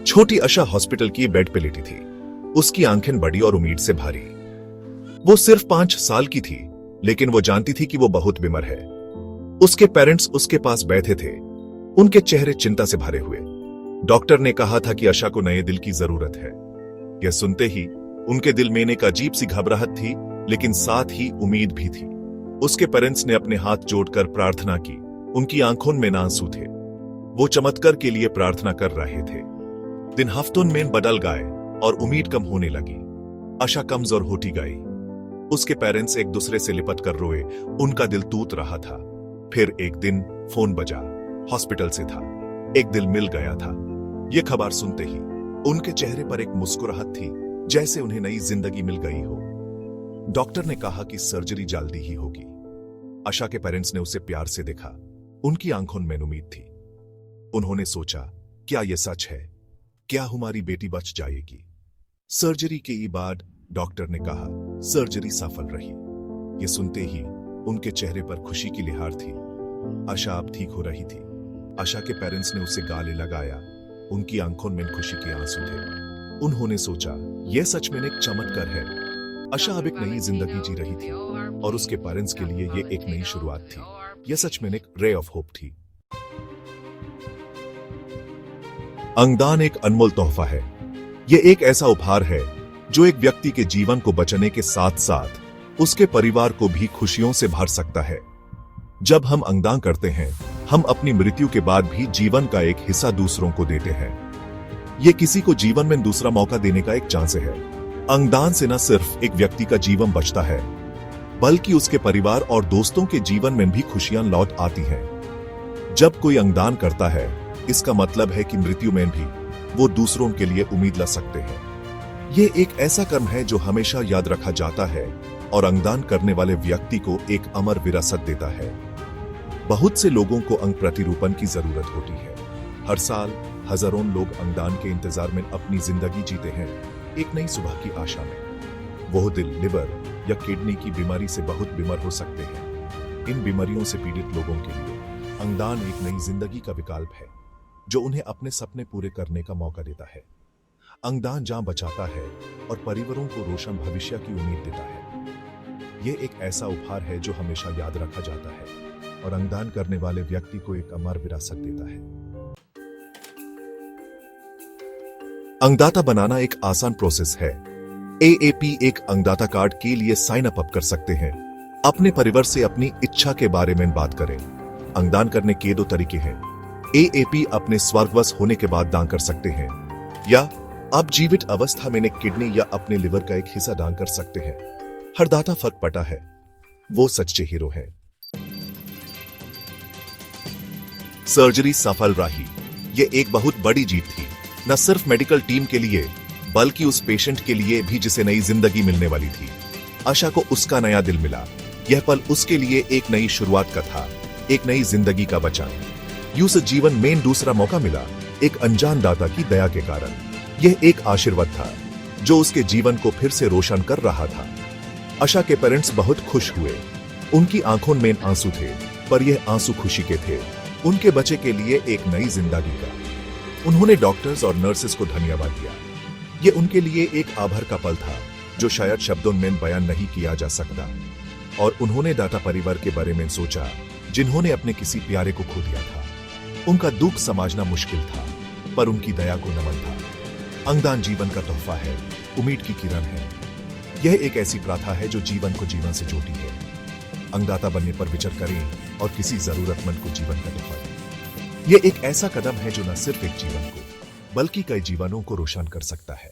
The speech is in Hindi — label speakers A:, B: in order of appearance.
A: छोटी आशा हॉस्पिटल की बेड पे लेटी थी। उसकी आंखें बड़ी और उम्मीद से भारी। वो सिर्फ 5 साल की थी, लेकिन वो जानती थी कि वो बहुत बीमार है। उसके पेरेंट्स उसके पास बैठे थे, उनके चेहरे चिंता से भरे हुए। डॉक्टर ने कहा था कि आशा को नए दिल की जरूरत है। यह सुनते ही उनके दिल में एक अजीब सी घबराहट थी, लेकिन साथ ही उम्मीद भी थी। उसके पेरेंट्स ने अपने हाथ जोड़कर प्रार्थना की। उनकी आंखों में आंसू थे। वो चमत्कार के लिए प्रार्थना कर रहे थे। दिन हफ्तों में बदल गए और उम्मीद कम होने लगी। आशा कमजोर होती गई। उसके पेरेंट्स एक दूसरे से लिपट कर रोए। उनका दिल टूट रहा था। फिर एक दिन फोन बजा। हॉस्पिटल से था। एक दिल मिल गया था। यह खबर सुनते ही उनके चेहरे पर एक मुस्कुराहट थी, जैसे उन्हें नई जिंदगी मिल गई हो। डॉक्टर ने कहा कि सर्जरी जल्दी ही होगी। आशा के पेरेंट्स ने उसे प्यार से देखा। उनकी आंखों में उम्मीद थी। उन्होंने सोचा, क्या यह सच है? क्या हमारी बेटी बच जाएगी? सर्जरी के बाद डॉक्टर ने कहा, सर्जरी सफल रही। यह सुनते ही उनके चेहरे पर खुशी की लहर थी। आशा अब ठीक हो रही थी। आशा के पेरेंट्स ने उसे गले लगाया। उनकी आंखों में खुशी के आंसू थे। उन्होंने सोचा, यह सच में एक चमत्कार है। आशा अब एक नई जिंदगी जी रही थी और उसके पेरेंट्स के लिए यह एक नई शुरुआत थी। यह सच में एक रे ऑफ होप थी। अंगदान एक अनमोल तोहफा है। यह एक ऐसा उपहार है जो एक व्यक्ति के जीवन को बचाने के साथ साथ उसके परिवार को भी खुशियों से भर सकता है। जब हम अंगदान करते हैं, हम अपनी मृत्यु के बाद भी जीवन का एक हिस्सा दूसरों को देते हैं। यह किसी को जीवन में दूसरा मौका देने का एक चांस है। अंगदान से न सिर्फ एक व्यक्ति का जीवन बचता है, बल्कि उसके परिवार और दोस्तों के जीवन में भी खुशियां लौट आती हैं। जब कोई अंगदान करता है, इसका मतलब है कि मृत्यु में भी वो दूसरों के लिए उम्मीद ला सकते हैं। ये एक ऐसा कर्म है जो हमेशा याद रखा जाता है और अंगदान करने वाले व्यक्ति को एक अमर विरासत देता है। बहुत से लोगों को अंग प्रतिरूपण की जरूरत होती है। हर साल हजारों लोग अंगदान के इंतजार में अपनी जिंदगी जीते हैं, एक नई सुबह की आशा में। वो दिल, लिवर या किडनी की बीमारी से बहुत बीमार हो सकते हैं। इन बीमारियों से पीड़ित लोगों के लिए अंगदान एक नई जिंदगी का विकल्प है, जो उन्हें अपने सपने पूरे करने का मौका देता है। अंगदान जान बचाता है और परिवारों को रोशन भविष्य की उम्मीद देता है। यह एक ऐसा उपहार है जो हमेशा याद रखा जाता है और अंगदान करने वाले व्यक्ति को एक अमर विरासत देता है। अंगदाता बनाना एक आसान प्रोसेस है। एएपी एक अंगदाता कार्ड के लिए साइन अप कर सकते हैं। अपने परिवार से अपनी इच्छा के बारे में बात करें। अंगदान करने के 2 तरीके हैं। एएपी अपने स्वर्गवास होने के बाद दान कर सकते हैं, या आप जीवित अवस्था में एक किडनी या अपने लिवर का एक हिस्सा दान कर सकते हैं। हर दाता फर्क पता है, वो सच्चे हीरो हैं। सर्जरी सफल रही। ये एक बहुत बड़ी जीत थी, न सिर्फ मेडिकल टीम के लिए, बल्कि उस पेशेंट के लिए भी जिसे नई जिंदगी मिलने वाली थी। आशा को उसका नया दिल मिला। यह पल उसके लिए एक नई शुरुआत का था, एक नई जिंदगी का बचान। उसे जीवन में दूसरा मौका मिला, एक अनजान दाता की दया के कारण। यह एक आशीर्वाद था जो उसके जीवन को फिर से रोशन कर रहा था। आशा के पेरेंट्स बहुत खुश हुए। उनकी आंखों में आंसू थे, पर यह आंसू खुशी के थे, उनके बच्चे के लिए एक नई जिंदगी का। उन्होंने डॉक्टर्स और नर्सेस को धन्यवाद दिया। यह उनके लिए एक आभार का पल था जो शायद शब्दों में बयान नहीं किया जा सकता। और उन्होंने दाता परिवार के बारे में सोचा, जिन्होंने अपने किसी प्यारे को खो दिया था। उनका दुख समझना मुश्किल था, पर उनकी दया को नमन था। अंगदान जीवन का तोहफा है, उम्मीद की किरण है। यह एक ऐसी प्रथा है जो जीवन को जीवन से जोड़ती है। अंगदाता बनने पर विचार करें और किसी जरूरतमंद को जीवन का तोहफा दें। यह एक ऐसा कदम है जो न सिर्फ एक जीवन को, बल्कि कई जीवनों को रोशन कर सकता है।